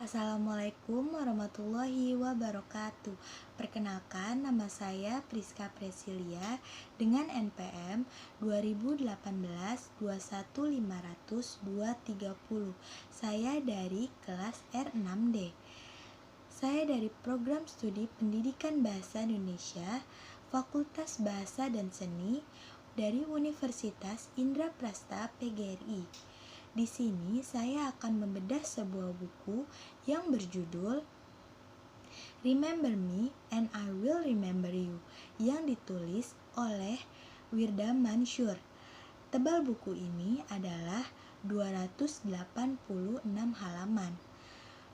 Assalamualaikum warahmatullahi wabarakatuh. Perkenalkan, nama saya Priska Presilia dengan NPM 2018-21500-230. Saya dari kelas R6D. Saya dari Program Studi Pendidikan Bahasa Indonesia, Fakultas Bahasa dan Seni dari Universitas Indraprasta PGRI. Di sini saya akan membedah sebuah buku yang berjudul Remember Me and I Will Remember You yang ditulis oleh Wirda Mansur. Tebal buku ini adalah 286 halaman.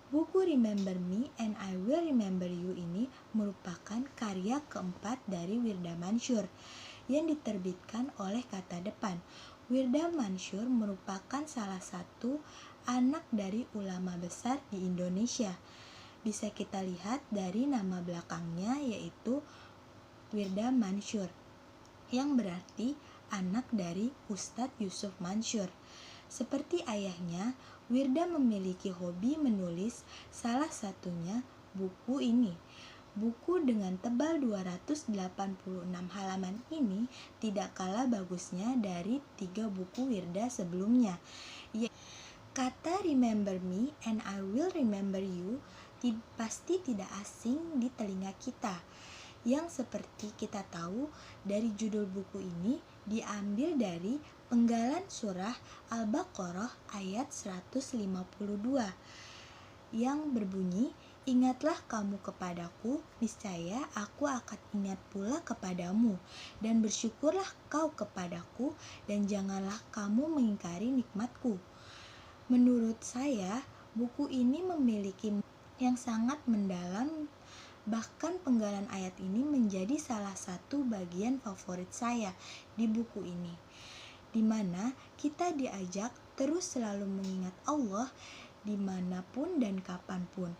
Buku Remember Me and I Will Remember You ini merupakan karya keempat dari Wirda Mansur yang diterbitkan oleh Kata Depan. Wirda Mansur merupakan salah satu anak dari ulama besar di Indonesia. Bisa kita lihat dari nama belakangnya, yaitu Wirda Mansur, yang berarti anak dari Ustadz Yusuf Mansur. Seperti ayahnya, Wirda memiliki hobi menulis, salah satunya buku ini. Buku dengan tebal 286 halaman ini tidak kalah bagusnya dari 3 buku Wirda sebelumnya. Kata Remember Me and I Will Remember You pasti tidak asing di telinga kita. Yang seperti kita tahu dari judul buku ini diambil dari penggalan surah Al-Baqarah ayat 152 yang berbunyi, "Ingatlah kamu kepadaku, niscaya aku akan ingat pula kepadamu, dan bersyukurlah kau kepadaku, dan janganlah kamu mengingkari nikmatku." Menurut saya, buku ini memiliki yang sangat mendalam, bahkan penggalan ayat ini menjadi salah satu bagian favorit saya di buku ini, di mana kita diajak terus selalu mengingat Allah dimanapun dan kapanpun.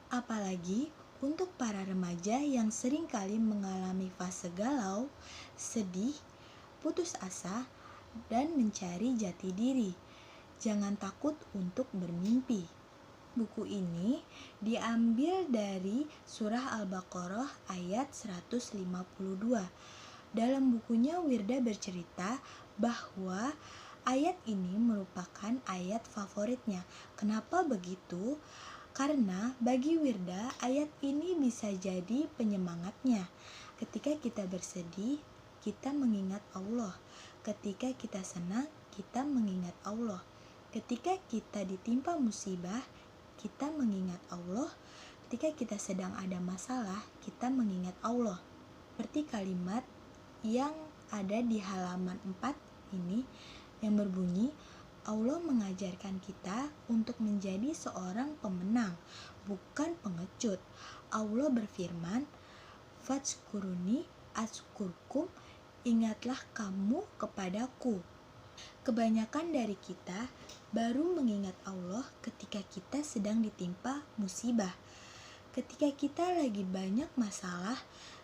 Apalagi untuk para remaja yang sering kali mengalami fase galau, sedih, putus asa, dan mencari jati diri. Jangan takut untuk bermimpi. Buku ini diambil dari surah Al-Baqarah ayat 152. Dalam bukunya Wirda bercerita bahwa ayat ini merupakan ayat favoritnya. Kenapa begitu? Karena bagi Wirda, ayat ini bisa jadi penyemangatnya. Ketika kita bersedih, kita mengingat Allah. Ketika kita senang, kita mengingat Allah. Ketika kita ditimpa musibah, kita mengingat Allah. Ketika kita sedang ada masalah, kita mengingat Allah. Seperti kalimat yang ada di halaman 4 ini yang berbunyi, Allah mengajarkan kita untuk menjadi seorang pemenang, bukan pengecut. Allah berfirman, "Fadzkuruni azkurkum," ingatlah kamu kepadaku. Kebanyakan dari kita baru mengingat Allah ketika kita sedang ditimpa musibah, ketika kita lagi banyak masalah,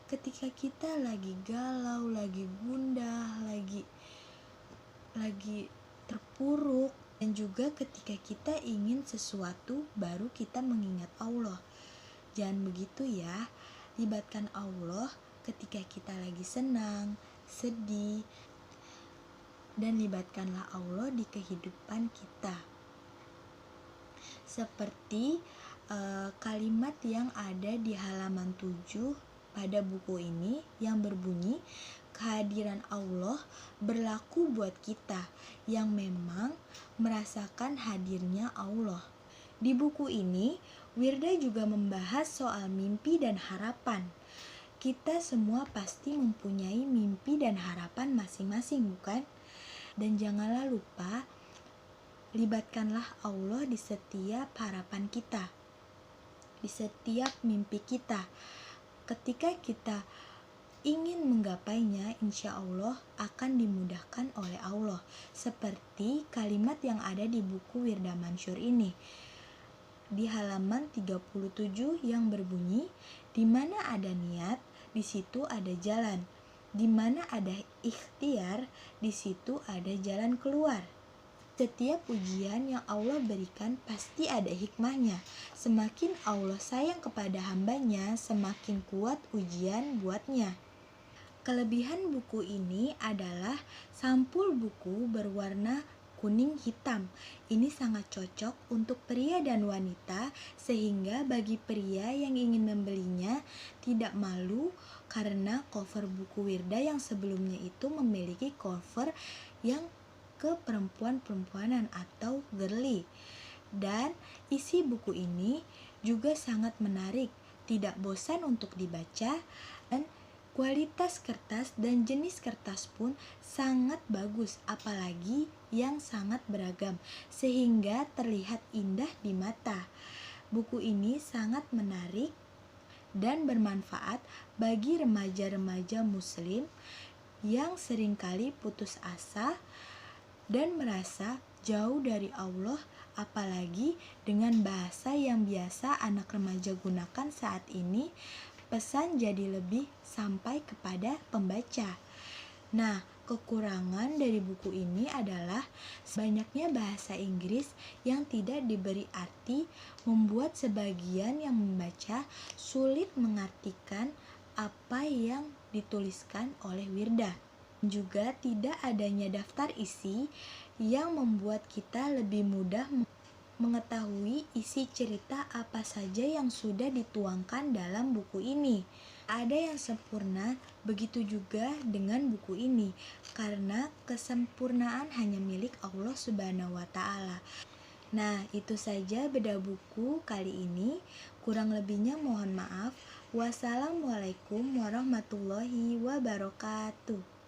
ketika kita lagi galau, lagi gundah, lagi terpuruk, dan juga ketika kita ingin sesuatu baru kita mengingat Allah. Jangan begitu ya. Libatkan Allah ketika kita lagi senang, sedih, dan libatkanlah Allah di kehidupan kita. Seperti kalimat yang ada di halaman 7 pada buku ini yang berbunyi, kehadiran Allah berlaku buat kita yang memang merasakan hadirnya Allah. Di buku ini, Wirda juga membahas soal mimpi dan harapan. Kita semua pasti mempunyai mimpi dan harapan masing-masing, bukan? Dan janganlah lupa, libatkanlah Allah di setiap harapan kita, di setiap mimpi kita. Ketika kita ingin menggapainya, insya Allah akan dimudahkan oleh Allah. Seperti kalimat yang ada di buku Wirda Mansur ini di halaman 37 yang berbunyi, "Di mana ada niat, di situ ada jalan. Di mana ada ikhtiar, di situ ada jalan keluar." Setiap ujian yang Allah berikan pasti ada hikmahnya. Semakin Allah sayang kepada hambanya, semakin kuat ujian buatnya. Kelebihan buku ini adalah sampul buku berwarna kuning hitam. Ini sangat cocok untuk pria dan wanita, sehingga bagi pria yang ingin membelinya tidak malu karena cover buku Wirda yang sebelumnya itu memiliki cover yang ke perempuan-perempuanan atau girly. Dan isi buku ini juga sangat menarik, tidak bosan untuk dibaca, dan kualitas kertas dan jenis kertas pun sangat bagus, apalagi yang sangat beragam, sehingga terlihat indah di mata. Buku ini sangat menarik dan bermanfaat bagi remaja-remaja muslim yang seringkali putus asa dan merasa jauh dari Allah, apalagi dengan bahasa yang biasa anak remaja gunakan saat ini. Pesan jadi lebih sampai kepada pembaca. Nah, kekurangan dari buku ini adalah banyaknya bahasa Inggris yang tidak diberi arti, membuat sebagian yang membaca sulit mengartikan apa yang dituliskan oleh Wirda. Juga tidak adanya daftar isi yang membuat kita lebih mudah mengetahui isi cerita apa saja yang sudah dituangkan dalam buku ini. Ada yang sempurna, begitu juga dengan buku ini, karena kesempurnaan hanya milik Allah Subhanahu wa Ta'ala. Nah, itu saja bedah buku kali ini. Kurang lebihnya mohon maaf. Wassalamualaikum warahmatullahi wabarakatuh.